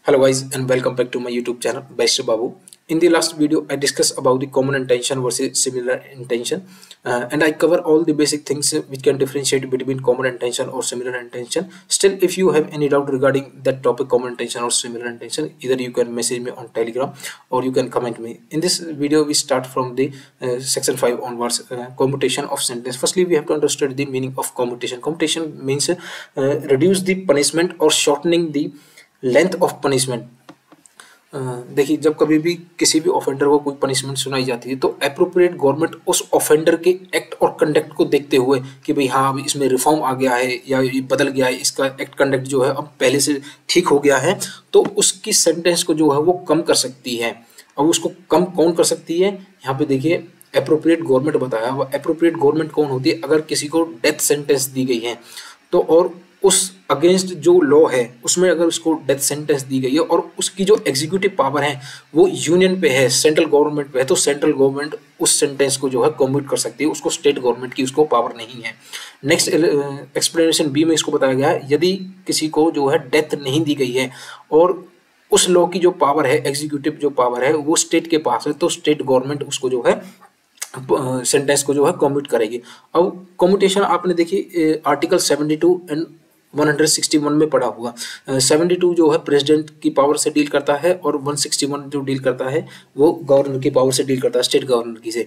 Hello guys and welcome back to my YouTube channel Best Babu. In the last video I discussed about the common intention versus similar intention and I cover all the basic things which can differentiate between common intention or similar intention. Still, if you have any doubt regarding that topic, common intention or similar intention, either you can message me on Telegram or you can comment me. In this video we start from the section 5 onwards, commutation of sentence. Firstly, we have to understand the meaning of commutation. Commutation means reduce the punishment or shortening the length of punishment. देखिए, जब कभी भी किसी भी offender को कोई punishment सुनाई जाती है तो अप्रोप्रिएट गवर्नमेंट उस ऑफेंडर के एक्ट और कंडक्ट को देखते हुए कि भाई हाँ, अब इसमें रिफॉर्म आ गया है या ये बदल गया है, इसका एक्ट कंडक्ट जो है अब पहले से ठीक हो गया है, तो उसकी सेंटेंस को जो है वो कम कर सकती है। अब उसको कम कौन कर सकती है, यहाँ पे देखिए अप्रोप्रिएट गवर्नमेंट बताया। वो अप्रोप्रिएट गवर्नमेंट कौन होती है? अगर किसी को डेथ सेंटेंस दी गई है तो और उस अगेंस्ट जो लॉ है उसमें अगर उसको डेथ सेंटेंस दी गई है और उसकी जो एग्जीक्यूटिव पावर है वो यूनियन पे है, सेंट्रल गवर्नमेंट पे है, तो सेंट्रल गवर्नमेंट उस सेंटेंस को जो है कम्यूट कर सकती है, उसको स्टेट गवर्नमेंट की उसको पावर नहीं है। नेक्स्ट एक्सप्लेनेशन बी में इसको बताया गया है, यदि किसी को जो है डेथ नहीं दी गई है और उस लॉ की जो पावर है, एग्जीक्यूटिव जो पावर है वो स्टेट के पास है, तो स्टेट गवर्नमेंट उसको जो है सेंटेंस को जो है कम्यूट करेगी। अब कम्यूटेशन आपने देखिए आर्टिकल 72 एंड 161 में पढ़ा हुआ। 72 जो है प्रेसिडेंट की पावर से डील करता है और 161 जो डील करता है वो गवर्नर की पावर से डील करता है, स्टेट गवर्नर की से।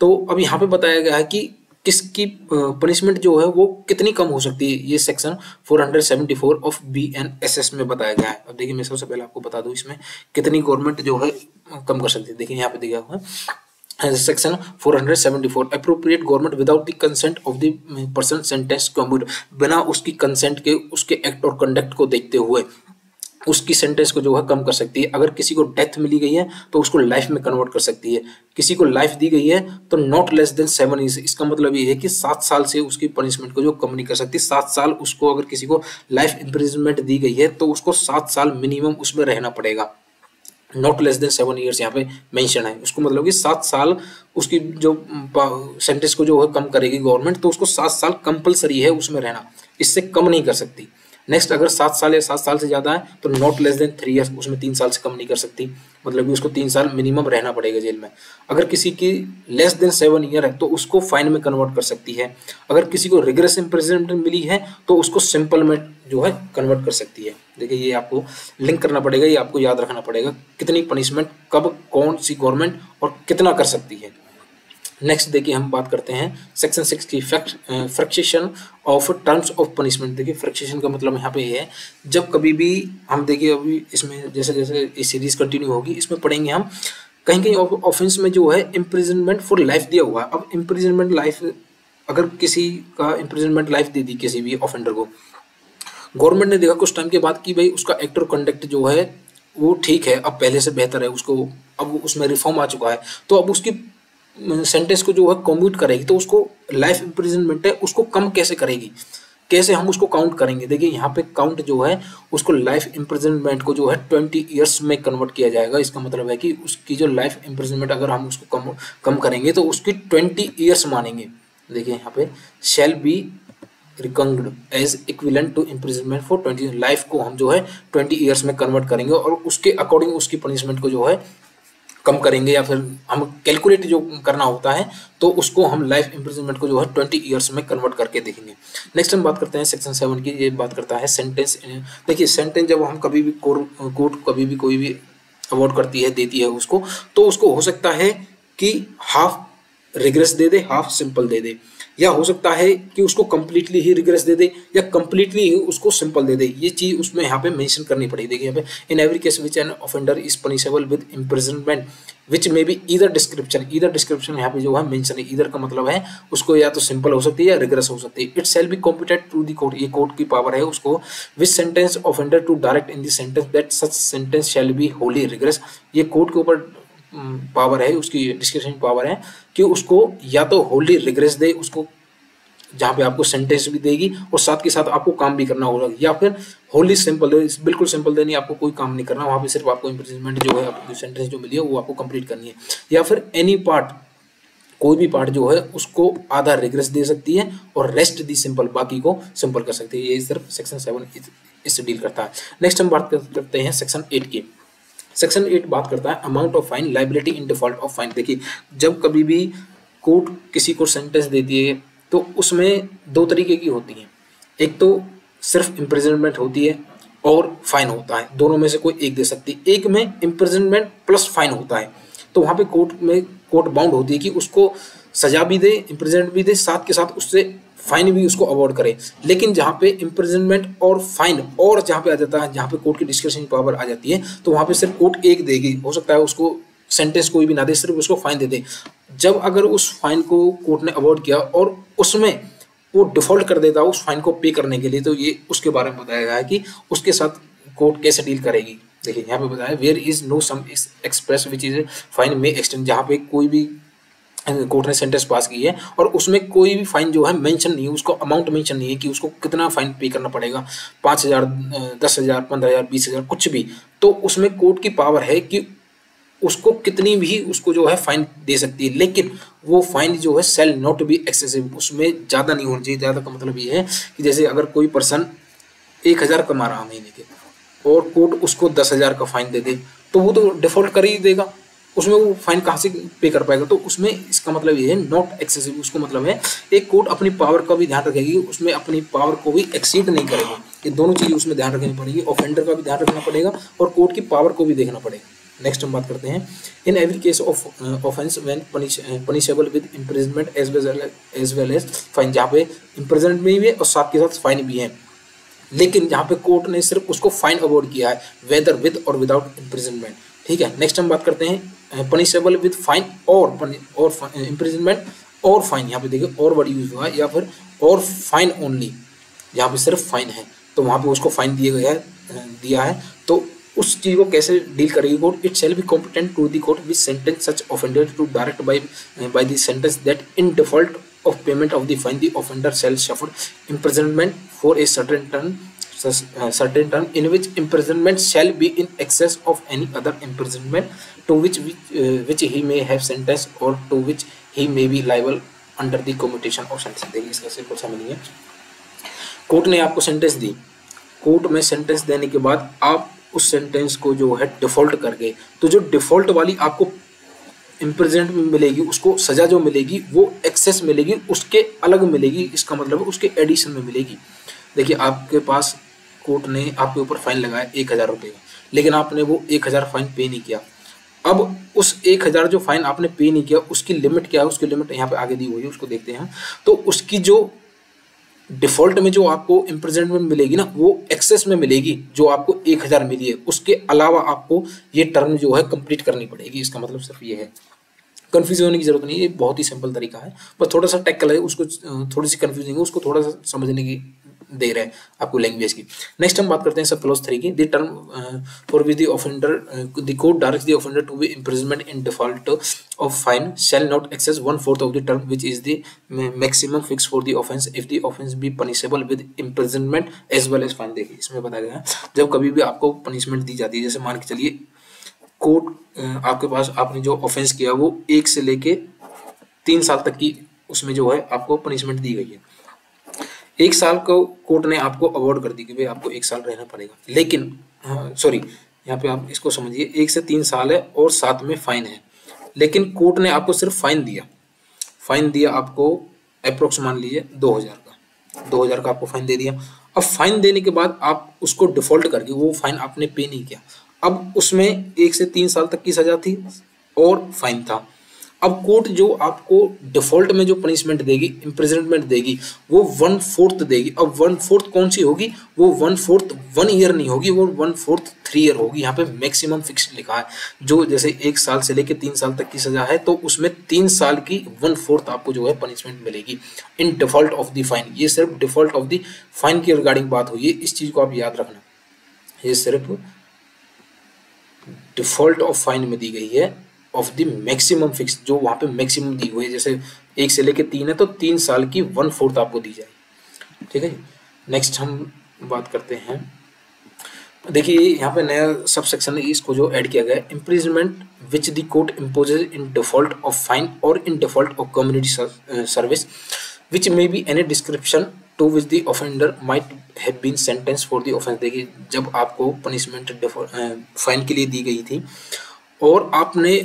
तो अब यहाँ पे बताया गया है कि किसकी पनिशमेंट जो है वो कितनी कम हो सकती है, ये सेक्शन 474 ऑफ BNSS में बताया गया है। अब देखिए, मैं सबसे पहले आपको बता दूं इसमें कितनी गवर्नमेंट जो है कम कर सकती है। देखिए यहाँ पे दिया हुआ है section 474, appropriate government without the consent of the person sentence commute, बिना उसकी कंसेंट के, उसके एक्ट और कंडक्ट को देखते हुए उसकी सेंटेंस को जो है कम कर सकती है। अगर किसी को डेथ मिली गई है तो उसको लाइफ में कन्वर्ट कर सकती है। किसी को लाइफ दी गई है तो नॉट लेस देन 7 ईयर्स, इसका मतलब ये है कि 7 साल से उसकी पनिशमेंट को जो कम नहीं कर सकती। 7 साल उसको, अगर किसी को लाइफ इम्प्रिजनमेंट दी गई है तो उसको 7 साल मिनिमम उसमें रहना पड़ेगा। नॉट लेस देन 7 ईयर्स यहाँ पे मेंशन है, उसको मतलब कि 7 साल उसकी जो सेंटेंस को जो है कम करेगी गवर्नमेंट, तो उसको 7 साल कंपलसरी है उसमें रहना, इससे कम नहीं कर सकती। नेक्स्ट, अगर 7 साल या 7 साल से ज़्यादा है तो नॉट लेस देन 3 ईयर्स, उसमें 3 साल से कम नहीं कर सकती, मतलब कि उसको 3 साल मिनिमम रहना पड़ेगा जेल में। अगर किसी की लेस देन 7 ईयर है तो उसको फाइन में कन्वर्ट कर सकती है। अगर किसी को रिग्रेस इम्प्रिजनमेंट मिली है तो उसको सिंपल में जो है कन्वर्ट कर सकती है। देखिए, ये आपको लिंक करना पड़ेगा, ये आपको याद रखना पड़ेगा कितनी पनिशमेंट कब कौन सी गवर्नमेंट और कितना कर सकती है। नेक्स्ट देखिए, हम बात करते हैं सेक्शन 6 की fraction of terms of punishment. देखिए, फ्रैक्शन का मतलब यहाँ पे ये है, जब कभी भी हम देखिए, अभी इसमें जैसे जैसे ये सीरीज कंटिन्यू होगी इसमें पढ़ेंगे हम, कहीं कहीं ऑफेंस में जो है इम्प्रिजनमेंट फॉर लाइफ दिया हुआ है। अब इम्प्रिजनमेंट लाइफ, अगर किसी का इम्प्रिजनमेंट लाइफ दे दी किसी भी ऑफेंडर को, गवर्नमेंट ने देखा कुछ टाइम के बाद कि भाई उसका एक्ट और कंडक्ट जो है वो ठीक है, अब पहले से बेहतर है, उसको अब उसमें रिफॉर्म आ चुका है, तो अब उसकी सेंटेंस को जो है कम्यूट करेगी, तो उसको लाइफ इम्प्रिजनमेंट है उसको कम कैसे करेगी, कैसे हम उसको काउंट करेंगे। देखिए, यहाँ पे काउंट जो है उसको लाइफ इम्प्रिजनमेंट को जो है 20 ईयर्स में कन्वर्ट किया जाएगा। इसका मतलब है कि उसकी जो लाइफ इम्प्रिजनमेंट अगर हम उसको कम करेंगे तो उसकी 20 ईयर्स मानेंगे। देखिए यहाँ पे shall be reckoned as equivalent to imprisonment for 20, life को हम जो है 20 ईयर्स में कन्वर्ट करेंगे और उसके अकॉर्डिंग उसकी पनिशमेंट को जो है कम करेंगे, या फिर हम कैलकुलेट जो करना होता है तो उसको हम लाइफ इम्प्रिजनमेंट को जो है 20 ईयर्स में कन्वर्ट करके देखेंगे। नेक्स्ट हम बात करते हैं सेक्शन 7 की, ये बात करता है सेंटेंस। देखिए, सेंटेंस जब हम कभी भी कोर्ट कभी भी कोई भी अवार्ड करती है, देती है उसको, तो उसको हो सकता है कि half regret they they, half simple they दे, या हो सकता है कि उसको कंप्लीटली ही रिग्रेस दे दे या कंप्लीटली ही उसको सिंपल दे दे। ये चीज उसमें यहाँ पे मेंशन करनी पड़ेगी। देखिए यहाँ पे, इन every case which N offender is punishable with imprisonment which may be either description, either description यहाँ पे जो है मेंशन है। ईदर का मतलब है उसको या तो सिंपल हो सकती है या रिग्रेस हो सकती है। It shall be competed to the court, ये कोर्ट की पावर है उसको, which sentence offender to direct in the sentence that such sentence shall be wholly regress. ये कोर्ट के ऊपर पावर है, उसकी डिस्क्रिप्शन पावर है कि उसको या तो होली रिग्रेस दे उसको, जहाँ पे आपको सेंटेंस भी देगी और साथ के साथ आपको काम भी करना होगा, या फिर होली सिंपल दे, बिल्कुल सिंपल देनी, आपको कोई काम नहीं करना, वहाँ पे सिर्फ आपको इम्प्रिजनमेंट जो है, आपको सेंटेंस जो मिली है वो आपको कंप्लीट करनी है। या फिर एनी पार्ट, कोई भी पार्ट जो है उसको आधा रिग्रेस दे सकती है और रेस्ट दी सिंपल, बाकी को सिंपल कर सकती है। ये सिर्फ सेक्शन 7 इससे डील करता है। नेक्स्ट हम बात करते हैं सेक्शन 8 की। सेक्शन 8 बात करता है amount of fine, liability in default of fine. देखिए जब कभी भी कोर्ट किसी को सेंटेंस देती है तो उसमें दो तरीके की होती हैं, एक तो सिर्फ इम्प्रिजनमेंट होती है और फाइन होता है, दोनों में से कोई एक दे सकती है। एक में इम्प्रिजनमेंट प्लस फाइन होता है, तो वहाँ पे कोर्ट बाउंड होती है कि उसको सजा भी दे, इम्प्रिजनमेंट भी दे, साथ के साथ उससे फाइन भी उसको अवॉर्ड करे। लेकिन जहाँ पे इम्प्रिजनमेंट और फाइन और जहाँ पे आ जाता है, जहाँ पे कोर्ट की डिस्क्रिप्शन पावर आ जाती है, तो वहाँ पे सिर्फ कोर्ट एक देगी, हो सकता है उसको सेंटेंस कोई भी ना दे, सिर्फ उसको फाइन दे दे। जब अगर उस फाइन को कोर्ट ने अवॉर्ड किया और उसमें वो डिफॉल्ट कर देता है उस फाइन को पे करने के लिए, तो ये उसके बारे में बताया गया है कि उसके साथ कोर्ट कैसे डील करेगी। देखिए यहाँ पे बताया where is no sum express which is fine may extend, जहाँ पे कोई भी कोर्ट ने सेंटेंस पास की है और उसमें कोई भी फाइन जो है मेंशन नहीं है, उसको अमाउंट मेंशन नहीं है कि उसको कितना फाइन पे करना पड़ेगा, 5,000, 10,000, 15,000, 20,000, कुछ भी, तो उसमें कोर्ट की पावर है कि उसको कितनी भी उसको जो है फाइन दे सकती है। लेकिन वो फाइन जो है सेल नॉट बी एक्सेसिव, उसमें ज़्यादा नहीं होना चाहिए। ज़्यादा का मतलब ये है कि जैसे अगर कोई पर्सन 1,000 कमा रहा महीने के और कोर्ट उसको 10,000 का फाइन दे दे, तो वो तो डिफॉल्ट कर ही देगा, उसमें वो फाइन कहाँ से पे कर पाएगा। तो उसमें इसका मतलब ये है नॉट एक्सेसिव, उसको मतलब है एक कोर्ट अपनी पावर का भी ध्यान रखेगी, उसमें अपनी पावर को भी एक्सीड नहीं करेगी। ये दोनों चीज़ें उसमें ध्यान रखनी पड़ेगी, ऑफेंडर का भी ध्यान रखना पड़ेगा और कोर्ट की पावर को भी देखना पड़ेगा। नेक्स्ट हम बात करते हैं in every case of offence when punishable with imprisonment as well as fine, जहाँ पे इम्प्रिजनमेंट भी है और साथ के साथ फाइन भी है। लेकिन जहाँ पे कोर्ट ने सिर्फ उसको फाइन अवॉर्ड किया है, वेदर विद और विदाउट इम्प्रिजनमेंट। ठीक है, नेक्स्ट हम बात करते हैं पनिशेबल विद फाइन और इम्प्रिजनमेंट और फाइन। यहाँ पे देखिए और वर्ड यूज हुआ है, या फिर और फाइन ओनली, जहाँ पे सिर्फ फाइन है तो वहाँ पे उसको फाइन दिया है, तो उस चीज को कैसे डील करेगी court. It shall be competent to the court which sentence such offender to direct by the sentence that in default of payment of the fine the offender shall suffer imprisonment for a certain term in which imprisonment shall be in excess of any other imprisonment to which he may have sentenced or to which he may be liable under the commutation of sentence। देखिए इसका simple सा meaning है, court ने आपको sentence दी, court में sentence देने के बाद आप उस सेंटेंस को जो है डिफॉल्ट कर गए, तो जो डिफॉल्ट वाली आपको इम्प्रिजनमेंट में मिलेगी, उसको सजा जो मिलेगी वो एक्सेस मिलेगी, उसके अलग मिलेगी, इसका मतलब उसके एडिशन में मिलेगी। देखिए आपके पास कोर्ट ने आपके ऊपर फाइन लगाया 1,000 रुपये का, लेकिन आपने वो 1,000 फाइन पे नहीं किया। अब उस 1,000 जो फाइन आपने पे नहीं किया उसकी लिमिट क्या है, उसकी लिमिट यहाँ पे आगे दी हुई है, उसको देखते हैं। तो उसकी जो डिफॉल्ट में जो आपको इम्प्रिजनमेंट मिलेगी ना, वो एक्सेस में मिलेगी जो आपको 1,000 मिली है, उसके अलावा आपको ये टर्म जो है कंप्लीट करनी पड़ेगी। इसका मतलब सिर्फ ये है, कंफ्यूज होने की जरूरत नहीं है, ये बहुत ही सिंपल तरीका है, बस थोड़ा सा टेक्निकल है, उसको थोड़ी सी कंफ्यूजिंग है, उसको थोड़ा सा समझने की दे रहे हैं आपको लैंग्वेज की। नेक्स्ट हम बात करते हैं सब क्लॉज 3 की। The term for which the offender the court directs the offender to be imprisonment in default of fine shall not excess 1/4 of the term which is the maximum fix for the offence if the offence be punishable with imprisonment as well as fine. देखिए इसमें बताया गया है जब कभी भी आपको punishment दी जाती है, जैसे मान के चलिए कोर्ट आपके पास आपने जो ऑफेंस किया वो 1 से लेके 3 साल तक की उसमें जो है आपको पनिशमेंट दी गई है। 1 साल को कोर्ट ने आपको अवॉर्ड कर दी कि भाई आपको 1 साल रहना पड़ेगा, लेकिन सॉरी यहाँ पे आप इसको समझिए 1 से 3 साल है और साथ में फाइन है, लेकिन कोर्ट ने आपको सिर्फ फाइन दिया आपको अप्रोक्स मान लीजिए 2,000 का आपको फाइन दे दिया। अब फाइन देने के बाद आप उसको डिफॉल्ट करके वो फाइन आपने पे नहीं किया, अब उसमें 1 से 3 साल तक की सजा थी और फाइन था। अब कोर्ट जो आपको डिफॉल्ट में जो पनिशमेंट देगी, इम्प्रिजनमेंट देगी, वो 1/4 देगी। अब 1/4 कौन सी होगी, वो 1/4 1 ईयर नहीं होगी, वो 1/4 3 ईयर होगी। यहाँ पे मैक्सिमम फिक्स लिखा है, जो जैसे 1 साल से लेके 3 साल तक की सजा है, तो उसमें 3 साल की 1/4 आपको जो है पनिशमेंट मिलेगी इन डिफॉल्ट ऑफ द फाइन। ये सिर्फ डिफॉल्ट ऑफ द फाइन की रिगार्डिंग बात हुई है, इस चीज को आप याद रखना, ये सिर्फ डिफॉल्ट ऑफ फाइन में दी गई है ऑफ द मैक्सिमम फिक्स, जो वहां पे मैक्सिमम दी हुई है। जैसे 1 से लेके 3 है तो 3 साल की 1/4 आपको दी जाएगी। ठीक है जी, नेक्स्ट हम बात करते हैं, देखिए यहाँ पे नया सब सेक्शन है, इसको जो ऐड किया गया है, imprisonment which the court imposes in default of fine और in default of community service which may be any description to which the offender might have been sentence for the offence. देखिए जब आपको punishment fine के लिए दी गई थी और आपने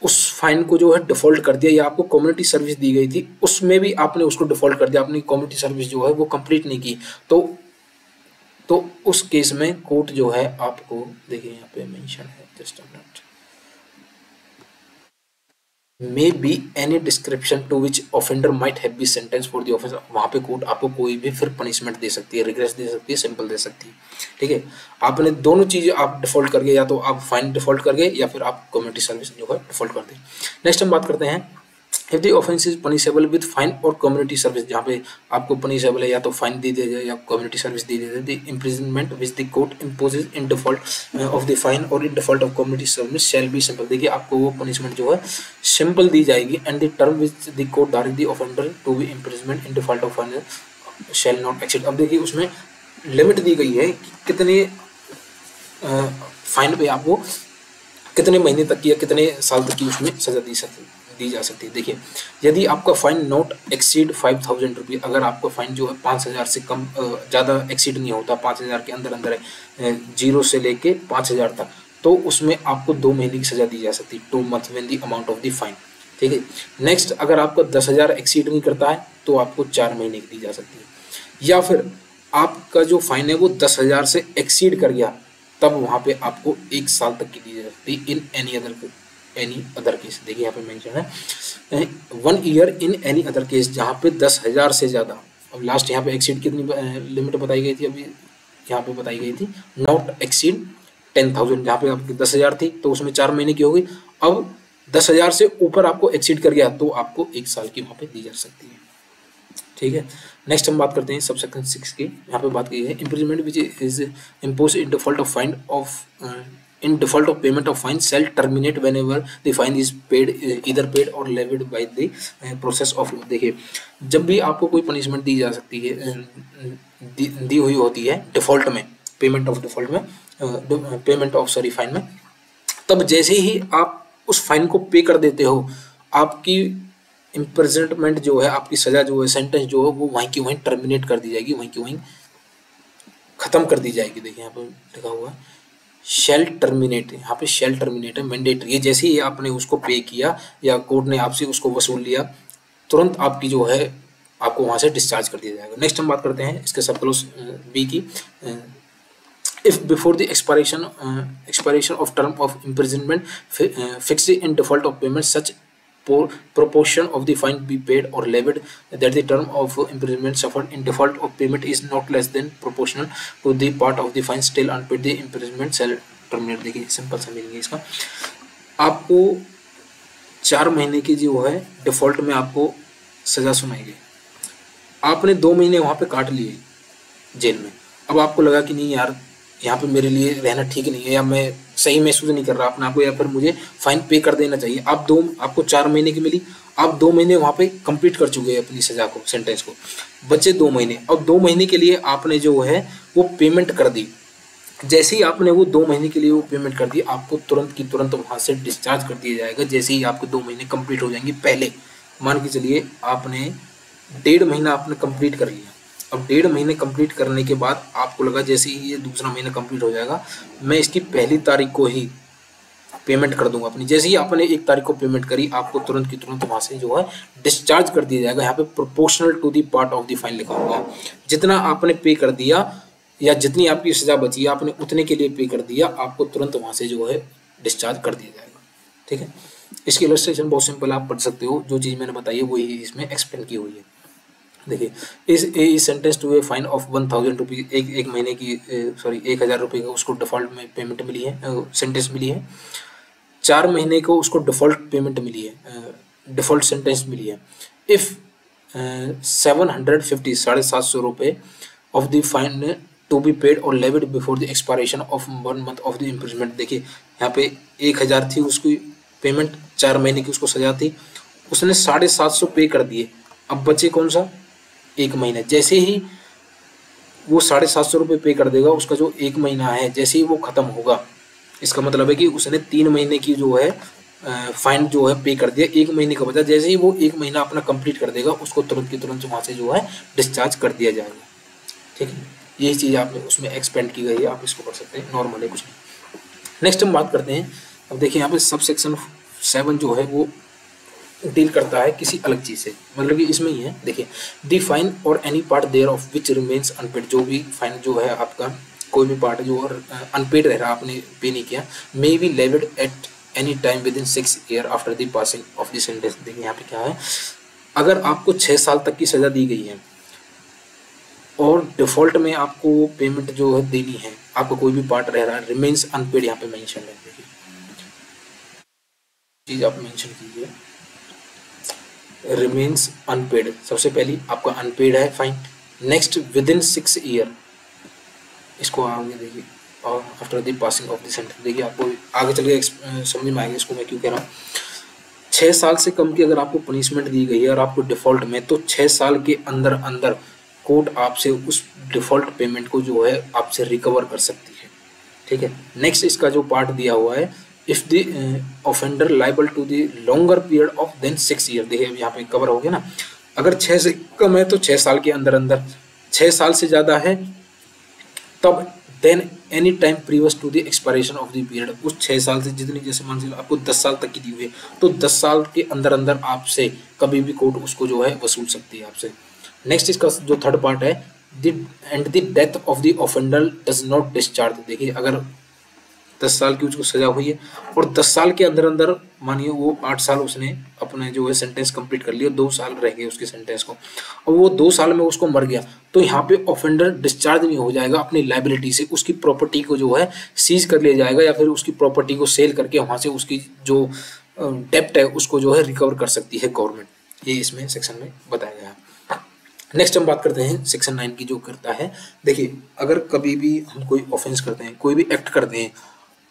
उस फाइन को जो है डिफॉल्ट कर दिया, या आपको कम्युनिटी सर्विस दी गई थी उसमें भी आपने उसको डिफॉल्ट कर दिया, आपने कम्युनिटी सर्विस जो है वो कंप्लीट नहीं की, तो उस केस में कोर्ट जो है आपको, देखिए यहाँ पे मेंशन है, just a minute, may be any description to which offender might have be sentence for the offence. वहाँ पे कोर्ट आपको कोई भी फिर पनिशमेंट दे सकती है, रिग्रेस दे सकती है, सिंपल दे सकती है। ठीक है, आपने दोनों चीज़ें आप डिफॉल्ट कर गए, या तो आप फाइन डिफॉल्ट कर गए या फिर आप कम्युनिटी सर्विस जो है डिफॉल्ट कर दें। नेक्स्ट हम बात करते हैं if the offence is punishable with fine और कम्युनिटी सर्विस। जहाँ पे आपको पनिशेबल है या तो फाइन दे दिया जाए या कम्युनिटी सर्विस दे दिया जाए। The imprisonment which the court imposes in default of the fine और in default of community service shall be simple. देखिए आपको वो पनिशमेंट जो है सिंपल दी जाएगी। And the term which the court direct the offender to be imprisonment in default of fine shall not exceed. अब देखिए उसमें लिमिट दी गई है कि कितने फाइन पे आपको कितने महीने तक की या कितने साल तक की उसमें सजा दी जा सकती है। देखिए यदि आपका फाइन नॉट एक्सीड 5,000 रुपये, अगर आपका फाइन जो है 5,000 से कम ज़्यादा एक्सीड नहीं होता, 5,000 के अंदर अंदर है, 0 से लेके 5,000 तक, तो उसमें आपको 2 महीने की सजा दी जा सकती है, 2 months when the amount of the fine. ठीक है, नेक्स्ट अगर आपका 10,000 एक्सीड नहीं करता है तो आपको 4 महीने की दी जा सकती है। या फिर आपका जो फाइन है वो 10,000 से एक्सीड कर गया, तब वहाँ पे आपको 1 साल तक की दी जा सकती है इन एनी अदर केस। देखिए यहाँ पे मेंशन है 1 year in any other case, जहाँ पे 10,000 से ज़्यादा। अब लास्ट यहाँ पे एक्सीड कितनी लिमिट बताई गई थी, अभी यहाँ पे बताई गई थी नॉट एक्सीड 10,000, जहाँ पे आपकी 10,000 थी तो उसमें 4 महीने की हो गई। अब 10,000 से ऊपर आपको एक्सीड कर गया तो आपको 1 साल की वहाँ पे दी जा सकती है। ठीक है, नेक्स्ट हम बात करते हैं सबसेक्शन 6 की। यहाँ पे बात की है imprisonment which is impose in default of fine in default of payment of fine shall terminate whenever the fine is paid, either paid or levied by the process of law। देखिए जब भी आपको कोई पनिशमेंट दी जा सकती है, दी हुई होती है डिफॉल्ट में, पेमेंट ऑफ फाइन में, तब जैसे ही आप उस फाइन को पे कर देते हो, आपकी इम्प्रिजनमेंट जो है, आपकी सजा जो है, सेंटेंस जो है, वो वहीं की वहीं टर्मिनेट कर दी जाएगी, वहीं की वहीं खत्म कर दी जाएगी। देखिए यहाँ पर लिखा हुआ है शेल टर्मिनेट, यहाँ पे शेल टर्मिनेट है, मैंडेटरी है। जैसे ही आपने उसको पे किया या कोर्ट ने आपसे उसको वसूल लिया, तुरंत आपकी जो है आपको वहाँ से डिस्चार्ज कर दिया जाएगा। नेक्स्ट हम बात करते हैं इसके सब क्लोज बी की। If before the expiration of term of imprisonment fixed in default of payment such proportion of the fine be paid or levied that the term of imprisonment suffered in default of payment is not less than proportional to the part of the fine still unpaid, the imprisonment shall terminate। देखिए simple सा meaning है इसका, आपको 4 महीने की जो है default में आपको सजा सुनाई गई, आपने 2 महीने वहाँ पे काट लिए जेल में। अब आपको लगा कि नहीं यार यहाँ पे मेरे लिए रहना ठीक नहीं है, या मैं सही महसूस नहीं कर रहा अपने आप को, या फिर मुझे फाइन पे कर देना चाहिए। आपको 4 महीने की मिली, आप 2 महीने वहाँ पे कंप्लीट कर चुके हैं अपनी सजा को, सेंटेंस को, बचे 2 महीने। अब 2 महीने के लिए आपने जो है वो पेमेंट कर दी। जैसे ही आपने वो 2 महीने के लिए वो पेमेंट कर दी, आपको तुरंत की तुरंत वहाँ से डिस्चार्ज कर दिया जाएगा जैसे ही आपके 2 महीने कंप्लीट हो जाएंगे। पहले मान के चलिए आपने 1.5 महीना आपने कंप्लीट कर लिया, अब 1.5 महीने कंप्लीट करने के बाद आपको लगा जैसे ही ये दूसरा महीना कंप्लीट हो जाएगा, मैं इसकी पहली तारीख को ही पेमेंट कर दूंगा अपनी। जैसे ही आपने 1 तारीख को पेमेंट करी, आपको तुरंत की तुरंत वहाँ से जो है डिस्चार्ज कर दिया जाएगा। यहाँ पे proportional to the part of the fine लिखा हुआ है, जितना आपने पे कर दिया या जितनी आपकी सजा बची आपने उतने के लिए पे कर दिया, आपको तुरंत वहाँ से जो है डिस्चार्ज कर दिया जाएगा। ठीक है, इसकी इलस्ट्रेशन बहुत सिंपल, आप पढ़ सकते हो, जो चीज़ मैंने बताई है वही इसमें एक्सप्लेन की हुई है। देखिए is sentence to a fine of 1,000 rupees, एक महीने की 1,000 रुपये का उसको डिफॉल्ट में पेमेंट मिली है, सेंटेंस मिली है। 4 महीने को उसको डिफॉल्ट पेमेंट मिली है, डिफॉल्ट सेंटेंस मिली है। इफ़ 750 750 रुपये of the fine to be paid or levied before the expiration of 1 month of the imprisonment. देखिए यहाँ पे 1,000 थी उसकी पेमेंट, 4 महीने की उसको सजा थी, उसने 750 पे कर दिए, अब बचे कौन सा 1 महीना। जैसे ही वो 750 रुपये पे कर देगा, उसका जो 1 महीना है जैसे ही वो ख़त्म होगा, इसका मतलब है कि उसने 3 महीने की जो है फाइन जो है पे कर दिया, 1 महीने का बचा, जैसे ही वो 1 महीना अपना कंप्लीट कर देगा उसको तुरंत की तुरंत वहाँ से जो है डिस्चार्ज कर दिया जाएगा। ठीक है, यही चीज़ आपने उसमें एक्सपेंड की गई है, आप इसको कर सकते हैं, नॉर्मल है कुछ नहीं। नेक्स्ट हम बात करते हैं, अब देखिए यहाँ पे सब सेक्शन 7 जो है वो डील करता है किसी अलग चीज़ से, मतलब कि इसमें ही है। देखिए, दी फाइन और any part thereof which remains unpaid, जो भी फाइन जो है आपका कोई भी पार्ट जो अनपेड रह रहा, आपने पे नहीं किया, may be levied at any time with in 6 year after the passing of the sentence. देखिए यहाँ पे क्या है, अगर आपको 6 साल तक की सज़ा दी गई है और डिफॉल्ट में आपको पेमेंट जो है देनी है, आपको कोई भी पार्ट रह रहा है, रिमेन्स अनपेड यहाँ पे मेंशन है। देखिए चीज़ आप मेंशन कीजिए, रिमेन्स अनपेड, सबसे पहली आपका अनपेड है fine. Next with in 6 year, इसको आगे देखिए, और after the passing of the sentence, देखिए आपको आगे चल के समझ में आएगा इसको मैं क्यों कह रहा हूँ। 6 साल से कम की अगर आपको पनिशमेंट दी गई है और आपको डिफॉल्ट में, तो 6 साल के अंदर अंदर कोर्ट आपसे उस डिफॉल्ट पेमेंट को जो है आपसे रिकवर कर सकती है। ठीक है, नेक्स्ट इसका जो पार्ट दिया हुआ है, if the offender liable to the longer period of then 6 year, देखिए यहाँ पे कवर हो गया ना, अगर 6 से कम है तो 6 साल के अंदर अंदर, 6 साल से ज़्यादा है तब then any time previous to the expiration of the period, उस 6 साल से जितनी, जैसे मान लीजिए आपको 10 साल तक की दी हुई है तो 10 साल के अंदर अंदर आपसे कभी भी कोर्ट उसको जो है वसूल सकती है आपसे। नेक्स्ट इसका जो थर्ड पार्ट है, and the death of the offender does not discharge, देखिए अगर 10 साल की उसको सजा हुई है और 10 साल के अंदर अंदर मानिए वो 8 साल उसने अपने जो है सेंटेंस कंप्लीट कर लिया, 2 साल रह गए उसके सेंटेंस को, और वो 2 साल में उसको मर गया, तो यहाँ पे ऑफेंडर डिस्चार्ज नहीं हो जाएगा अपनी लाइबिलिटी से, उसकी प्रॉपर्टी को जो है सीज कर लिया जाएगा या फिर उसकी प्रॉपर्टी को सेल करके वहाँ से उसकी जो डेप्ट है उसको जो है रिकवर कर सकती है गवर्नमेंट। ये इसमें सेक्शन में बताया गया है। नेक्स्ट हम बात करते हैं सेक्शन 9 की, जो करता है, देखिए अगर कभी भी हम कोई ऑफेंस करते हैं, कोई भी एक्ट करते हैं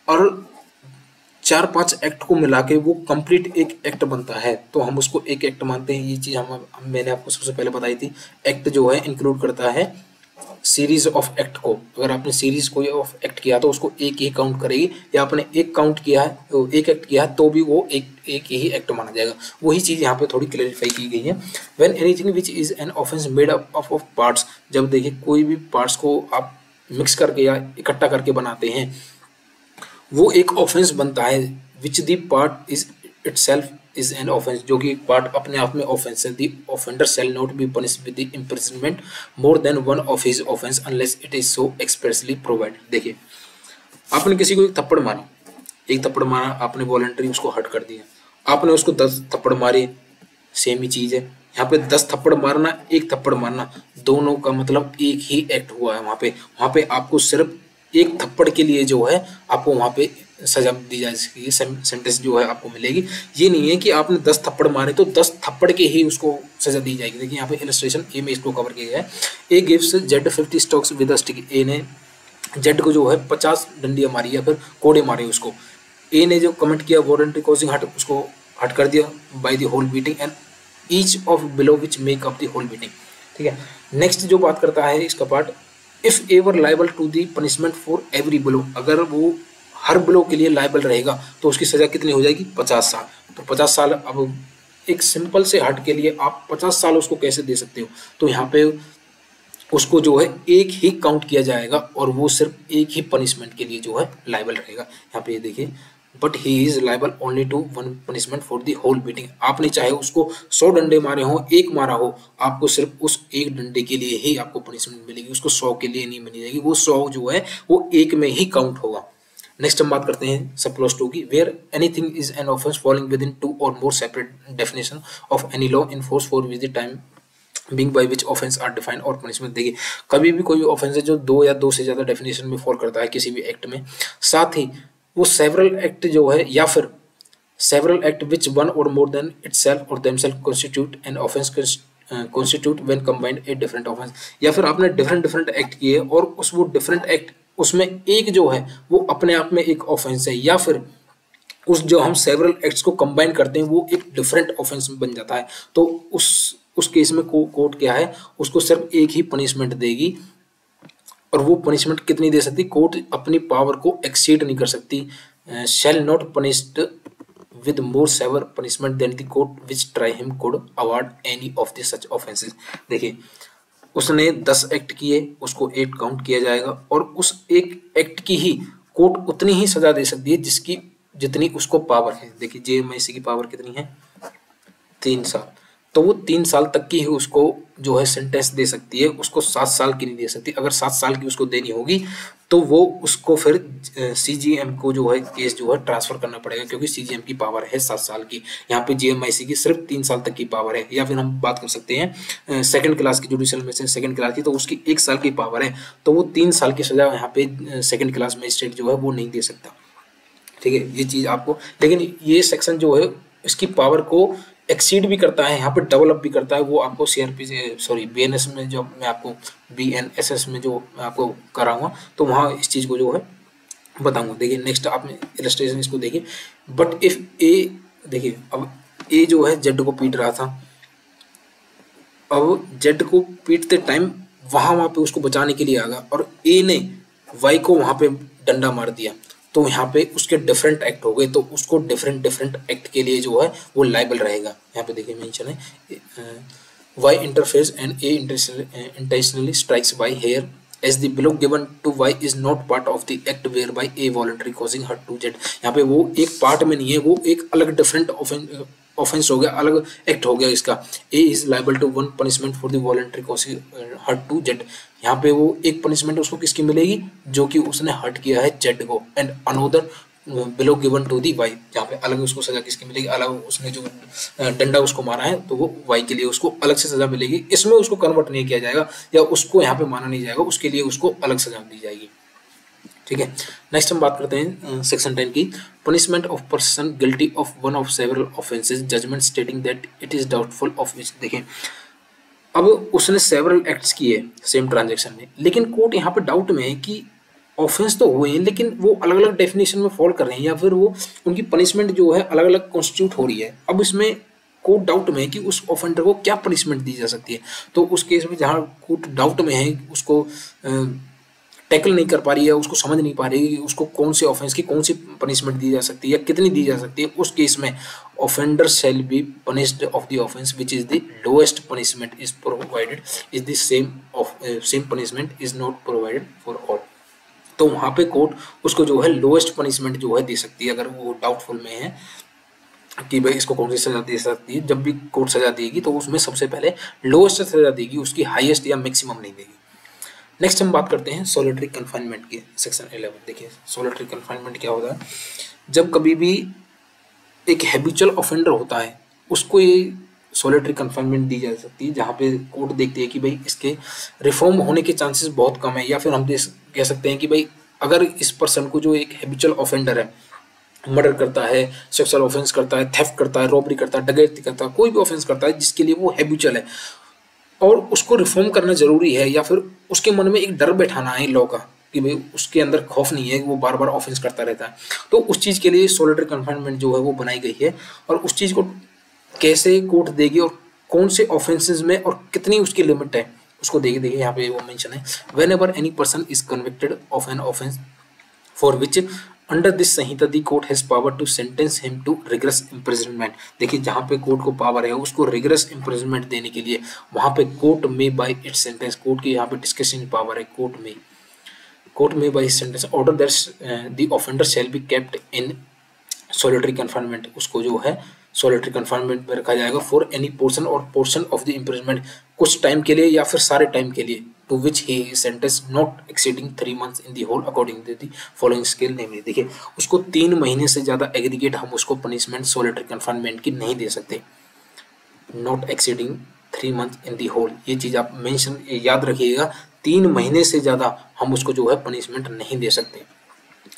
और 4-5 एक्ट को मिला के वो कंप्लीट एक एक्ट बनता है तो हम उसको एक एक्ट मानते हैं। ये चीज़ मैंने आपको सबसे पहले बताई थी। एक्ट जो है इंक्लूड करता है सीरीज ऑफ एक्ट को, अगर आपने सीरीज कोई ऑफ एक्ट किया तो उसको एक ही काउंट करेगी, या आपने एक काउंट किया है तो एक एक्ट किया है तो भी वो एक ही एक्ट माना जाएगा। वही चीज़ यहाँ पे थोड़ी क्लैरिफाई की गई है। When anything which is an offence made up of parts, जब देखिए कोई भी पार्ट्स को आप मिक्स करके या इकट्ठा करके बनाते हैं वो एक ऑफेंस बनता है। Which the part is itself is an offence, जो कि पार्ट अपने आप में ऑफेंस है। The offender shall not be punished with the imprisonment more than one of his offence unless it is so expressly provided. देखिए आपने किसी को एक थप्पड़ मारा, आपने वॉलंटरी उसको हर्ट कर दिया, आपने उसको 10 थप्पड़ मारे, सेम ही चीज है। यहाँ पे 10 थप्पड़ मारना, एक थप्पड़ मारना, दोनों का मतलब एक ही एक्ट हुआ है। वहाँ पे आपको सिर्फ एक थप्पड़ के लिए जो है आपको वहाँ पे सजा दी जाएगी, सेंटेंस जो है आपको मिलेगी। ये नहीं है कि आपने 10 थप्पड़ मारे तो 10 थप्पड़ के ही उसको सजा दी जाएगी। देखिए यहाँ पे इलस्ट्रेशन ए में इसको कवर किया गया है। A gives Z 50 strokes with a stick, A ने जेड को जो है 50 डंडियां मारी या फिर कोड़े मारे उसको। ए ने जो कमेंट किया वॉलंटरी कॉजिंग हर्ट, उसको हर्ट कर दिया by the whole beating and each of below which make up the whole beating. ठीक है, नेक्स्ट जो बात करता है इसका part, if ever liable to the punishment for every blow, अगर वो हर ब्लो के लिए लाइबल रहेगा तो उसकी सजा कितनी हो जाएगी? 50 साल। तो 50 साल, अब एक सिंपल से हर्ट के लिए आप 50 साल उसको कैसे दे सकते हो? तो यहाँ पे उसको जो है एक ही काउंट किया जाएगा और वो सिर्फ एक ही पनिशमेंट के लिए जो है लाइबल रहेगा। यहाँ पे ये देखिए, but he is liable only to one punishment for the whole beating. आपने चाहे उसको 100 डंडे मारे हो, एक मारा हो, आपको सिर्फ उस एक डंडे के लिए ही आपको पनिशमेंट मिलेगी, उसको 100 के लिए नहीं मिली जाएगी। वो 100 जो है वो एक में ही काउंट होगा। नेक्स्ट हम बात करते हैं सब क्लॉज 2 की, where anything is an offence falling within 2 or more separate definition of any law in force for with the time being by which offence are defined or punishment. देखिए कभी भी कोई ऑफेंस है जो 2 या 2 से ज़्यादा डेफिनेशन में फॉल करता है किसी भी एक्ट में, साथ ही वो सेवरल एक्ट जो है या फिर several act which one or more than itself or themselves constitute an offence constitute when combined a different offence. या फिर आपने डिफरेंट एक्ट किए और वो डिफरेंट एक्ट उसमें एक जो है वो अपने आप में एक ऑफेंस है, या फिर उस जो हम सेवरल एक्ट्स को कंबाइन करते हैं वो एक डिफरेंट ऑफेंस बन जाता है। तो उस केस में कोर्ट क्या है, उसको सिर्फ एक ही पनिशमेंट देगी और वो पनिशमेंट कितनी दे सकती? कोर्ट अपनी पावर को एक्सीड नहीं कर सकती। Shall not punished with more severe punishment than the court which try him could award any of the such offenses। देखिए उसने 10 एक्ट किए, उसको 8 काउंट किया जाएगा और उस एक एक्ट की ही कोर्ट उतनी ही सजा दे सकती है जिसकी जितनी उसको पावर है। देखिए जेएमआईसी की पावर कितनी है, 3 साल, तो वो 3 साल तक की ही उसको जो है सेंटेंस दे सकती है, उसको 7 साल की नहीं दे सकती। अगर 7 साल की उसको देनी होगी तो वो उसको फिर सीजीएम को जो है केस जो है ट्रांसफर करना पड़ेगा, क्योंकि सीजीएम की पावर है 7 साल की, यहाँ पे जेएमआईसी की सिर्फ 3 साल तक की पावर है। या फिर हम बात कर सकते हैं सेकंड क्लास की, जुडिशियल में से सेकंड क्लास की, तो उसकी 1 साल की पावर है, तो वो 3 साल की सजा यहाँ पे सेकंड क्लास मजिस्ट्रेट जो है वो नहीं दे सकता। ठीक है, ये चीज आपको, लेकिन ये सेक्शन जो है इसकी पावर को एक्सीड भी करता है, यहाँ पे डेवलप भी करता है। वो आपको सीआरपी से सॉरी बीएनएस में जो मैं आपको बीएनएसएस में जो मैं आपको कराऊंगा तो वहाँ इस चीज़ को जो है बताऊंगा। देखिए नेक्स्ट आपने इलस्ट्रेशन इसको देखिए, बट इफ ए, देखिए अब ए जो है जेड को पीट रहा था, अब जेड को पीटते टाइम वहाँ पे उसको बचाने के लिए आ गया और ए ने वाई को वहाँ पे डंडा मार दिया, तो यहाँ पे उसके डिफरेंट एक्ट हो गए, तो उसको डिफरेंट एक्ट के लिए जो है वो लाइबल रहेगा। यहाँ पे देखिए मेंशन है Y interferes and A intentionally strikes Y here as the below given to Y is not part of the act whereby A voluntary causing hurt to Z. यहाँ पे वो एक पार्ट में नहीं है, वो एक अलग डिफरेंट ऑफेंस हो गया, अलग एक्ट हो गया इसका। A is liable to 1 punishment for the voluntary causing hurt to Z. यहाँ पे वो एक पनिशमेंट उसको किसकी मिलेगी, जो कि उसने हर्ट किया है जेड को, and another below given to the Y, जहाँ पे अलग उसको सजा किसकी मिलेगी, अलग उसने जो डंडा उसको मारा है तो वो वाई के लिए उसको अलग से सजा मिलेगी। इसमें उसको कन्वर्ट नहीं किया जाएगा या उसको यहाँ पे माना नहीं जाएगा, उसके लिए उसको अलग सजा दी जाएगी। ठीक है, नेक्स्ट हम बात करते हैं सेक्शन 10 की, punishment of person guilty of one of several offences judgment stating that it is doubtful of which. देखें अब उसने सेवरल एक्ट्स किए सेम ट्रांजैक्शन में, लेकिन कोर्ट यहाँ पे डाउट में है कि ऑफेंस तो हुए हैं लेकिन वो अलग अलग डेफिनेशन में फॉल कर रहे हैं या फिर वो उनकी पनिशमेंट जो है अलग अलग कॉन्स्टिट्यूट हो रही है। अब इसमें कोर्ट डाउट में है कि उस ऑफेंडर को क्या पनिशमेंट दी जा सकती है। तो उस केस में जहाँ कोर्ट डाउट में है, उसको टैकल नहीं कर पा रही है, उसको समझ नहीं पा रही है कि उसको कौन से ऑफेंस की कौन सी पनिशमेंट दी जा सकती है या कितनी दी जा सकती है, उस केस में offender shall be punished of the offence which is the lowest punishment is provided is the same punishment is not provided for all. तो वहाँ पे कोर्ट उसको जो है लोएस्ट पनिशमेंट जो है दे सकती है, अगर वो डाउटफुल में है कि भाई इसको कौन सी सजा दे सकती है। जब भी कोर्ट सजा देगी तो उसमें सबसे पहले लोएस्ट सजा देगी, उसकी हाईएस्ट या मैक्सिमम नहीं देगी। नेक्स्ट हम बात करते हैं सोलिटरी कन्फाइनमेंट की, सेक्शन 11। देखिए सोलिटरी कन्फाइनमेंट क्या होता है, जब कभी भी एक हैबिचुअल ऑफेंडर होता है उसको ये सोलिटरी कन्फाइनमेंट दी जा सकती है, जहाँ पे कोर्ट देखती है कि भाई इसके रिफॉर्म होने के चांसेस बहुत कम है, या फिर हम कह सकते हैं कि भाई अगर इस पर्सन को जो एक हैबिचुअल ऑफेंडर है, मर्डर करता है, सेक्सुअल ऑफेंस करता है, थेफ्ट करता है, रॉबरी करता है, डकैती करता है, कोई भी ऑफेंस करता है जिसके लिए वो हैबिचुअल है और उसको रिफॉर्म करना जरूरी है, या फिर उसके मन में एक डर बैठाना है लॉ का कि भाई उसके अंदर खौफ नहीं है कि वो बार बार ऑफेंस करता रहता है, तो उस चीज़ के लिए सोलिटरी कन्फाइनमेंट जो है वो बनाई गई है। और उस चीज़ को कैसे कोर्ट देगी और कौन से ऑफेंसेस में और कितनी उसकी लिमिट है उसको देगी। देखिए यहाँ पे वो मेंशन है, whenever any person is convicted of an offence for which under this Sanhita the court has power to sentence him to rigorous imprisonment. देखिए जहाँ पे कोर्ट को पावर है उसको रिग्रेस इम्प्रिजनमेंट देने के लिए वहाँ पे court may bye it's sentence, court की यहाँ पे डिस्कशन पावर है, court may by sentence order that the offender shall be kept in solitary confinement, उसको जो है सोलिटरी कन्फाइनमेंट में रखा जाएगा for any portion of the imprisonment, कुछ टाइम के लिए या फिर सारे टाइम के लिए, to which he sentence not exceeding 3 months in the whole according to the following scale namely. देखिए उसको 3 महीने से ज़्यादा एग्रीगेट हम उसको पनिशमेंट सोलिटरी कन्फाइनमेंट की नहीं दे सकते, not exceeding 3 months in the whole, ये चीज़ आप मेंशन याद रखिएगा, 3 महीने से ज़्यादा हम उसको जो है पनिशमेंट नहीं दे सकते।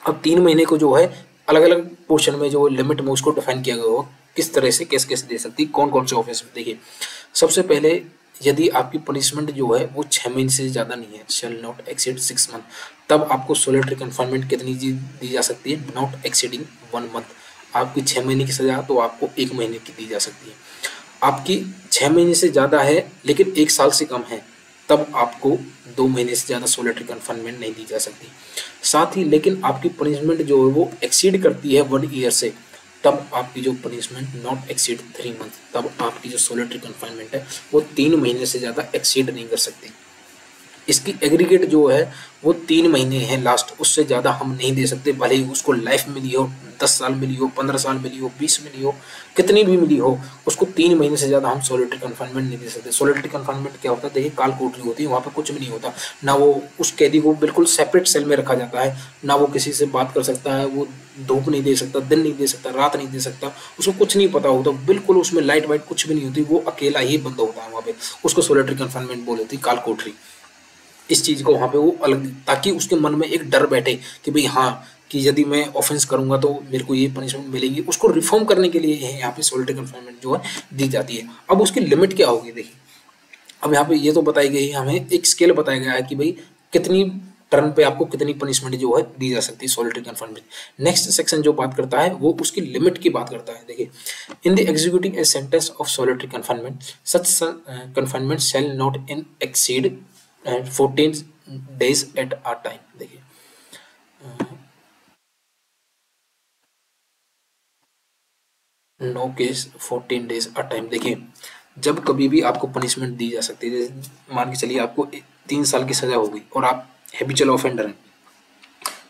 अब 3 महीने को जो है अलग अलग पोर्शन में जो लिमिट में उसको डिफाइन किया गया हो, किस तरह से कैसे कैसे दे सकती, कौन कौन से ऑफेंस में। देखिए सबसे पहले यदि आपकी पनिशमेंट जो है वो 6 महीने से ज़्यादा नहीं है, शैल नॉट एक्सीड 6 months, तब आपको सोलिटरी कन्फाइनमेंट कितनी दी जा सकती है, नॉट एक्सीडिंग 1 month। आपकी 6 महीने की सज़ा तो आपको 1 महीने की दी जा सकती है। आपकी 6 महीने से ज़्यादा है लेकिन 1 साल से कम है, तब आपको 2 महीने से ज़्यादा सोलिटरी कन्फाइनमेंट नहीं दी जा सकती। साथ ही लेकिन आपकी पनिशमेंट जो है वो एक्सीड करती है 1 year से, तब आपकी जो पनिशमेंट नॉट एक्सीड 3 मंथ, तब आपकी जो सोलिटरी कन्फाइनमेंट है वो 3 महीने से ज़्यादा एक्सीड नहीं कर सकती। इसकी एग्रीगेट जो है वो 3 महीने है लास्ट, उससे ज़्यादा हम नहीं दे सकते, भले ही उसको लाइफ मिली हो, 10 साल मिली हो, 15 साल मिली हो, 20 मिली हो, कितनी भी मिली हो, उसको 3 महीने से ज़्यादा हम सोलिटरी कन्फाइनमेंट नहीं दे सकते। सोलिटरी कन्फाइनमेंट क्या होता है, देखिए काल कोठरी होती है, वहाँ पे कुछ भी नहीं होता, ना वो उस कैदी को बिल्कुल सेपरेट सेल में रखा जाता है, ना वो किसी से बात कर सकता है, वो धूप नहीं दे सकता, दिन नहीं दे सकता, रात नहीं दे सकता, उसको कुछ नहीं पता होता, बिल्कुल उसमें लाइट वाइट कुछ भी नहीं होती, वो अकेला ही बंद होता है वहाँ पे, उसको सोलिटरी कन्फाइनमेंट बोल देती है, काल कोठरी। इस चीज़ को वहाँ पे वो अलग, ताकि उसके मन में एक डर बैठे कि भाई हाँ, कि यदि मैं ऑफेंस करूंगा तो मेरे को ये पनिशमेंट मिलेगी, उसको रिफॉर्म करने के लिए यहाँ पे सोलिटरी कन्फाइनमेंट जो है दी जाती है। अब उसकी लिमिट क्या होगी, देखिए अब यहाँ पे ये तो बताई गई है, हमें एक स्केल बताया गया है कि भाई कितनी टर्म पे आपको कितनी पनिशमेंट जो है दी जा सकती है सोलिटरी कन्फाइनमेंट। नेक्स्ट सेक्शन जो बात करता है वो उसकी लिमिट की बात करता है। देखिए, in the executing a sentence of solitary confinement such confinement shall not in exceed 14 days at a time। देखिए no case 14 days a time। देखिए जब कभी भी आपको पनिशमेंट दी जा सकती है, जैसे मान के चलिए आपको 3 साल की सजा हो गई और आप हैबिचुअल ऑफेंडर हैं,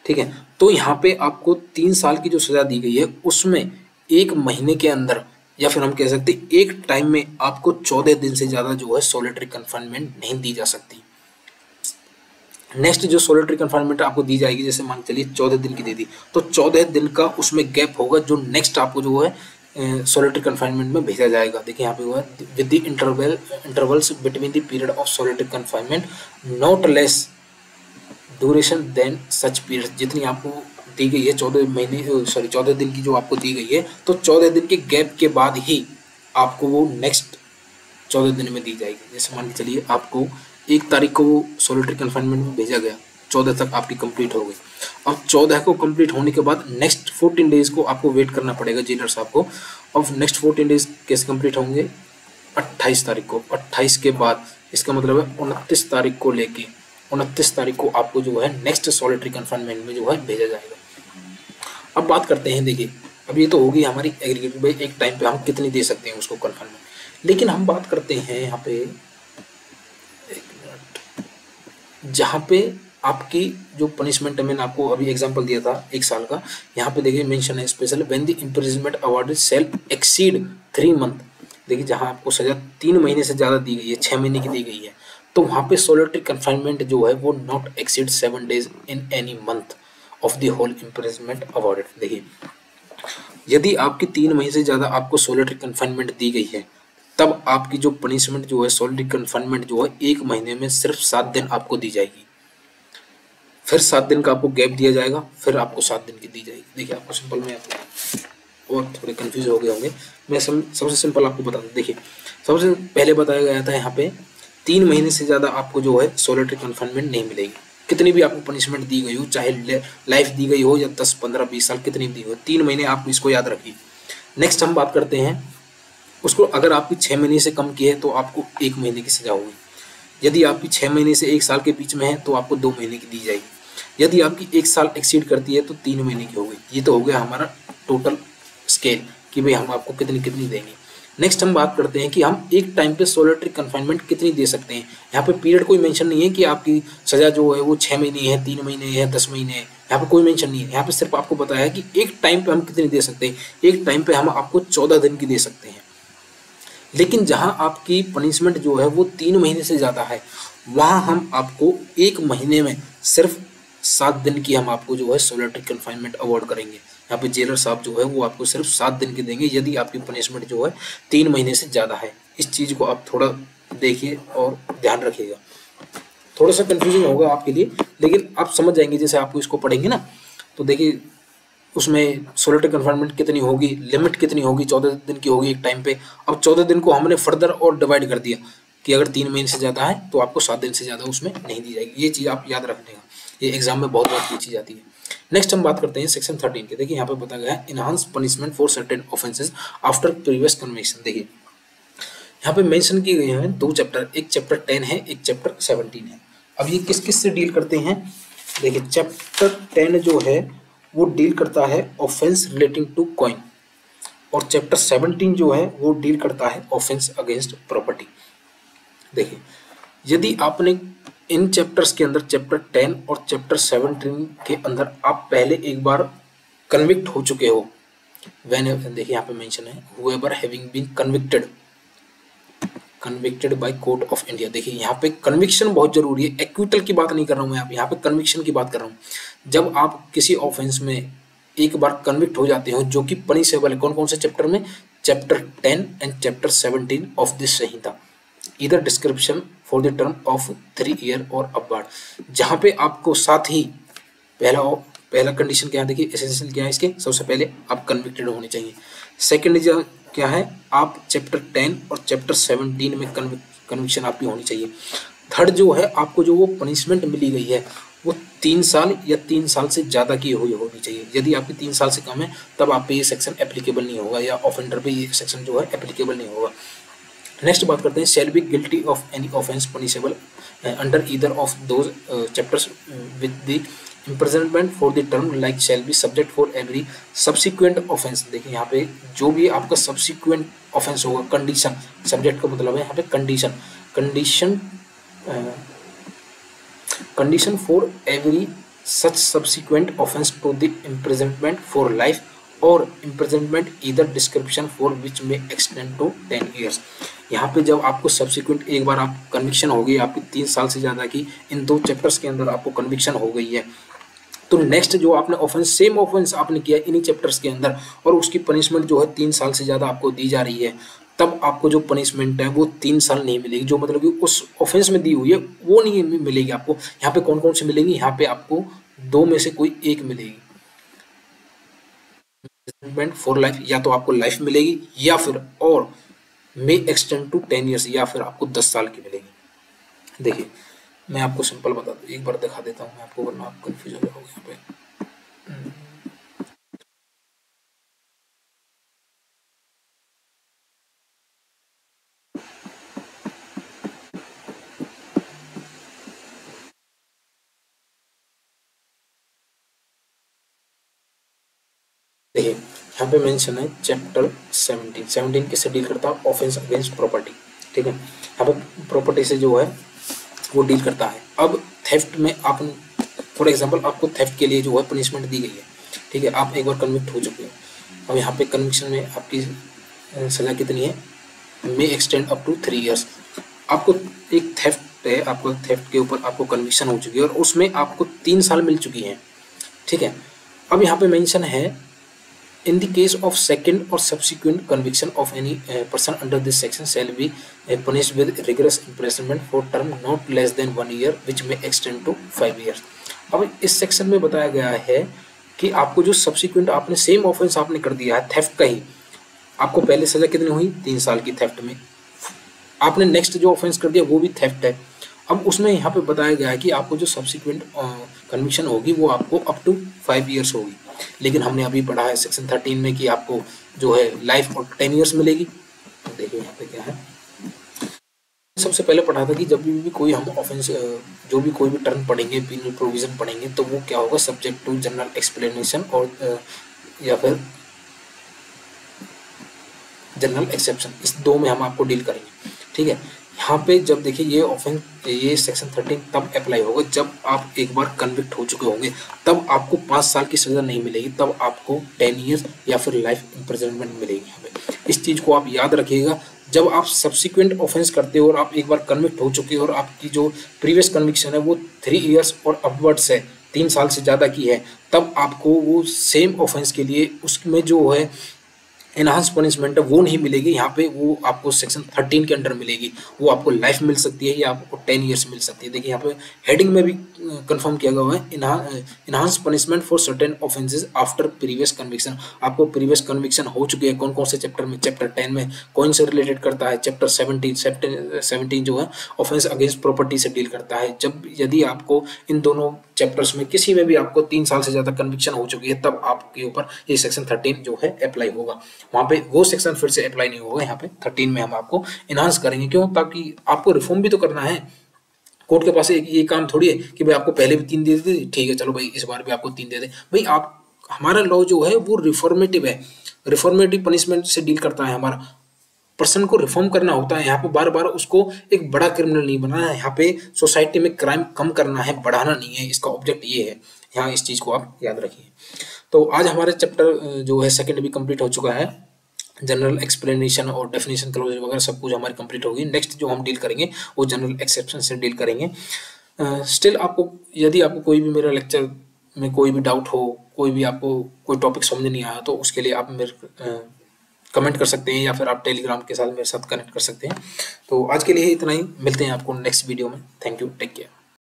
ठीक है, तो यहाँ पे आपको 3 साल की जो सजा दी गई है उसमें 1 महीने के अंदर, या फिर हम कह सकते हैं एक टाइम में आपको 14 दिन से ज़्यादा जो है सोलिटरी कन्फाइनमेंट नहीं दी जा सकती। नेक्स्ट जो सोलिटरी कन्फाइनमेंट आपको दी जाएगी, जैसे मान चलिए 14 दिन की दे दी, तो 14 दिन का उसमें गैप होगा जो नेक्स्ट आपको जो है सोलिटरी कन्फाइनमेंट में भेजा जाएगा। देखिए यहाँ पे हुआ with the intervals between the period of solitary confinement not less duration than such period. जितनी आपको दी गई है 14 दिन की जो आपको दी गई है, तो 14 दिन के गैप के बाद ही आपको वो नेक्स्ट 14 दिन में दी जाएगी। जैसे मान के चलिए आपको 1 तारीख को वो सोलिटरी कन्फाइनमेंट में भेजा गया, 14 तक आपकी कंप्लीट हो गई। अब 14 को कंप्लीट होने के बाद नेक्स्ट 14 डेज को आपको वेट करना पड़ेगा जेलर साहब को। अब नेक्स्ट 14 डेज कैसे कंप्लीट होंगे, 28 तारीख को। 28 के बाद इसका मतलब है 29 तारीख को लेके 29 तारीख को आपको जो है नेक्स्ट सोलिटरी कन्फाइनमेंट में जो है भेजा जाएगा। अब बात करते हैं, देखिए अब ये तो होगी हमारी एग्रीगेट, भाई एक टाइम पे हम कितनी दे सकते हैं उसको कन्फाइनमेंट। लेकिन हम बात करते हैं यहाँ पे जहाँ पे आपकी जो पनिशमेंट है, मैंने आपको अभी एग्जांपल दिया था 1 साल का, यहाँ पे देखिए मेंशन है special when the imprisonment awarded shall exceed 3 month. देखिए जहाँ आपको सजा 3 महीने से ज़्यादा दी गई है, 6 महीने की दी गई है, तो वहाँ पे सोलिटरी कन्फाइनमेंट जो है वो not exceed 7 days in any month of the whole imprisonment awarded. देखिए यदि आपकी 3 महीने से ज़्यादा आपको सोलिटरी कन्फाइनमेंट दी गई है, तब आपकी जो पनिशमेंट जो है सोलिटरी कन्फाइनमेंट जो है 1 महीने में सिर्फ 7 दिन आपको दी जाएगी, फिर 7 दिन का आपको गैप दिया जाएगा, फिर आपको 7 दिन की दी जाएगी। देखिए आपको सिंपल में आपको और थोड़े कंफ्यूज हो गए होंगे, मैं सबसे सिंपल आपको बता दूँ। देखिए सबसे पहले बताया गया था यहाँ पे 3 महीने से ज़्यादा आपको जो है सोलिटरी कन्फाइनमेंट नहीं मिलेगी, कितनी भी आपको पनिशमेंट दी गई हो, चाहे लाइफ दी गई हो या 10, 15, 20 साल कितनी भी दी हो, 3 महीने आप इसको याद रखिए। नेक्स्ट हम बात करते हैं उसको, अगर आपकी 6 महीने से कम की है तो आपको 1 महीने की सजा होगी। यदि आपकी 6 महीने से 1 साल के बीच में है तो आपको 2 महीने की दी जाएगी। यदि आपकी 1 साल एक्सीड करती है तो 3 महीने की होगी। ये तो हो गया हमारा टोटल स्केल कि भाई हम आपको कितनी कितनी देंगे। नेक्स्ट हम बात करते हैं कि हम एक टाइम पे सोलिटरी कन्फाइनमेंट कितनी दे सकते हैं। यहाँ पे पीरियड कोई मेंशन नहीं है कि आपकी सजा जो है वो 6 महीने है, 3 महीने है, 10 महीने है, यहाँ पे कोई मेंशन नहीं है। यहाँ पे सिर्फ आपको बताया है कि एक टाइम पे हम कितनी दे सकते हैं। एक टाइम पे हम आपको 14 दिन की दे सकते हैं। लेकिन जहां आपकी पनिशमेंट जो है वो 3 महीने से ज़्यादा है, वहां हम आपको 1 महीने में सिर्फ 7 दिन की हम आपको जो है सोलिटरी कन्फाइनमेंट अवॉर्ड करेंगे। यहाँ पे जेलर साहब जो है वो आपको सिर्फ 7 दिन की देंगे यदि आपकी पनिशमेंट जो है 3 महीने से ज़्यादा है। इस चीज़ को आप थोड़ा देखिए और ध्यान रखिएगा। थोड़ा सा कन्फ्यूजन होगा आपके लिए, लेकिन आप समझ जाएंगे जैसे आपको इसको पढ़ेंगे ना। तो देखिए उसमें सोलिटरी कन्फाइनमेंट कितनी होगी, लिमिट कितनी होगी, 14 दिन की होगी एक टाइम पे। अब 14 दिन को हमने फर्दर और डिवाइड कर दिया कि अगर 3 महीने से ज़्यादा है तो आपको 7 दिन से ज़्यादा उसमें नहीं दी जाएगी। ये चीज़ आप याद रखिएगा, ये एग्जाम में बहुत बार पूछी जाती है। नेक्स्ट हम बात करते हैं सेक्शन 13 के। देखिए यहाँ पे बताया गया है enhance punishment for certain offences after previous conviction. देखिए यहाँ पे मेंशन की गई है 2 चैप्टर, एक चैप्टर 10 है, एक चैप्टर 17 है। अब ये किस किस से डील करते हैं, देखिए चैप्टर 10 जो है वो डील करता है ऑफेंस रिलेटिंग टू कॉइन। और चैप्टर 17 जो है वो डील करता है ऑफेंस अगेंस्ट प्रॉपर्टी। देखिए, यदि आपने इन चैप्टर्स के अंदर चैप्टर 10 और चैप्टर 17 के अंदर आप पहले एक बार कन्विक्ट हो चुके हो, व्हेन, देखिए यहाँ पे मेंशन है whoever having been convicted by court of India. देखिए यहाँ पे कन्विक्शन बहुत जरूरी है, एक्विटल की बात नहीं कर रहा हूँ मैं, यहाँ पे कन्विक्शन की बात कर रहा हूँ। जब आप किसी ऑफेंस में एक बार कन्विक्ट हो जाते हो जो कि पनिशेबल है, कौन कौन से चैप्टर में, chapter 10 and chapter 17 of this संहिता, इधर description for the term of 3 year or upward, जहाँ पे आपको साथ ही पहला कंडीशन क्या है, देखिए एसेंशियल क्या है इसके, सबसे पहले आप कन्विक्टेड होने चाहिए। सेकंड क्या है, आप चैप्टर 10 और चैप्टर 17 में कन्विक्शन आपकी होनी चाहिए। थर्ड जो है, आपको जो वो पनिशमेंट मिली गई है वो 3 साल या 3 साल से ज़्यादा की हुई होनी चाहिए। यदि आपकी 3 साल से कम है तब आप पे ये सेक्शन एप्लीकेबल नहीं होगा, या ऑफेंडर पे ये सेक्शन जो है एप्लीकेबल नहीं होगा। नेक्स्ट बात करते हैं, shall be guilty of any offence punishable under either of those chapters with the imprisonment for the term like shall be subject for every subsequent offense। देखिए यहाँ पे जो भी आपका subsequent offense होगा, कंडीशन, सब्जेक्ट का मतलब है यहाँ पे condition for every such subsequent offence to the imprisonment for life और imprisonment either description for which may extend to 10 years। यहाँ पे जब आपको सब्सिक्वेंट एक बार आप कन्विक्शन हो गई आपकी 3 साल से ज़्यादा की, इन 2 चैप्टर्स के अंदर आपको कन्विक्शन हो गई है, तो नेक्स्ट जो आपने ऑफेंस, सेम ऑफेंस आपने किया इन्हीं चैप्टर्स के अंदर और उसकी पनिशमेंट जो है 3 साल से ज़्यादा आपको दी जा रही है, तब आपको जो पनिशमेंट है वो 3 साल नहीं मिलेगी, जो मतलब कि उस ऑफेंस में दी हुई है वो नहीं मिलेगी आपको। यहाँ पे कौन कौन से मिलेगी, यहाँ पे आपको 2 में से कोई एक मिलेगी, फॉर लाइफ, या तो आपको लाइफ मिलेगी या फिर और मे एक्सटेंड टू 10 ईयर्स, या फिर आपको 10 साल की मिलेगी। देखिए मैं आपको सिंपल बता दूं, एक बार दिखा देता हूँ मैं आपको, वरना आप कंफ्यूज हो जाओगे यहाँ पे। देखिए यहाँ पे मेंशन है चैप्टर 17 किससे डील करता है, ऑफेंस अगेंस्ट प्रॉपर्टी। ठीक है, यहाँ पे प्रॉपर्टी से जो है वो डील करता है। अब थेफ्ट में आप, फॉर एग्जांपल आपको थेफ्ट के लिए जो है पनिशमेंट दी गई है, ठीक है, आप एक बार कन्विक्ट हो चुके हो। अब यहाँ पे कन्विक्शन में आपकी सजा कितनी है, may extend up to 3 years. आपको एक थेफ्ट है, आपको थेफ्ट के ऊपर आपको कन्विक्शन हो चुकी है और उसमें आपको 3 साल मिल चुकी हैं। ठीक है, अब यहाँ पे मेंशन है in the case of second or subsequent conviction of any person under this section shall be punished with rigorous imprisonment for term not less than 1 year which may extend to 5 years। अब इस section में बताया गया है कि आपको जो subsequent आपने सेम ऑफेंस आपने कर दिया है थेफ्ट का ही, आपको पहले सजा कितनी हुई 3 साल की थेफ्ट में, आपने नेक्स्ट जो ऑफेंस कर दिया वो भी थेफ्ट है। अब उसमें यहाँ पे बताया गया है कि आपको जो सब्सिक्वेंट कन्विक्शन होगी वो आपको अप टू 5 ईयर्स होगी, लेकिन हमने अभी पढ़ा है सेक्शन 13 में कि आपको जो है लाइफ और 10 ईयर्स मिलेगी। तो देखिए यहाँ पे क्या है, सबसे पहले पढ़ा था कि जब भी कोई हम ऑफेंस, जो भी कोई भी टर्म पढ़ेंगे, पीनल प्रोविजन पढ़ेंगे, तो वो क्या होगा, सब्जेक्ट टू जनरल एक्सप्लेनेशन और या फिर जनरल एक्सेप्शन, इस 2 में हम आपको डील करेंगे। ठीक है, यहाँ पे जब देखिए ये ऑफेंस, ये सेक्शन 13 तब अप्लाई होगा जब आप एक बार कन्विक्ट हो चुके होंगे, तब आपको 5 साल की सजा नहीं मिलेगी, तब आपको 10 ईयर्स या फिर लाइफ इम्प्रिजनमेंट मिलेगी। यहाँ पे इस चीज़ को आप याद रखिएगा, जब आप सब्सिक्वेंट ऑफेंस करते हो और आप एक बार कन्विक्ट हो चुके हो और आपकी जो प्रीवियस कन्विक्शन है वो 3 ईयर्स और अपवर्ड्स है, 3 साल से ज़्यादा की है, तब आपको वो सेम ऑफेंस के लिए उसमें जो है एनहांस पनिशमेंट है वो नहीं मिलेगी। यहाँ पे वो आपको सेक्शन 13 के अंडर मिलेगी, वो आपको लाइफ मिल सकती है या आपको 10 ईयर्स मिल सकती है। देखिए यहाँ पे हेडिंग में भी कंफर्म किया गया है, enhance punishment for certain offences after previous conviction. आपको प्रीवियस कन्विक्शन हो चुके हैं कौन कौन से चैप्टर में, चैप्टर 10 में कौन से रिलेटेड करता है, चैप्टर 17 जो है ऑफेंस अगेंस्ट प्रॉपर्टी से डील करता है। जब यदि आपको इन दोनों चैप्टर्स में किसी में भी आपको 3 साल से ज़्यादा कन्विक्शन हो चुकी है, तब आपके ऊपर ये सेक्शन 13 जो है अप्लाई होगा। वहाँ पे वो सेक्शन फिर से अप्लाई नहीं होगा, यहाँ पे 13 में हम आपको इनहांस करेंगे। क्यों? ताकि आपको रिफॉर्म भी तो करना है। कोर्ट के पास एक ये काम थोड़ी है कि भाई आपको पहले भी 3 दे देते, ठीक है चलो भाई इस बार भी आपको 3 दे दे। भाई आप, हमारा लॉ जो है वो रिफॉर्मेटिव है। रिफॉर्मेटिव पनिशमेंट से डील करता है। हमारा पर्सन को रिफॉर्म करना होता है, यहाँ पे बार बार उसको एक बड़ा क्रिमिनल नहीं बनाना है, यहाँ पे सोसाइटी में क्राइम कम करना है, बढ़ाना नहीं है, इसका ऑब्जेक्ट ये है। यहाँ इस चीज़ को आप याद रखिए। तो आज हमारे चैप्टर जो है सेकंड भी कंप्लीट हो चुका है। जनरल एक्सप्लेनेशन और डेफिनेशन क्लोज वगैरह सब कुछ हमारी कंप्लीट होगी। नेक्स्ट जो हम डील करेंगे वो जनरल एक्सेप्शन से डील करेंगे। स्टिल आपको यदि आपको कोई भी मेरा लेक्चर में कोई भी डाउट हो, कोई भी आपको कोई टॉपिक समझ नहीं आया, तो उसके लिए आप मेरे कमेंट कर सकते हैं या फिर आप टेलीग्राम के साथ मेरे साथ कनेक्ट कर सकते हैं। तो आज के लिए इतना ही, मिलते हैं आपको नेक्स्ट वीडियो में। Thank you, take care.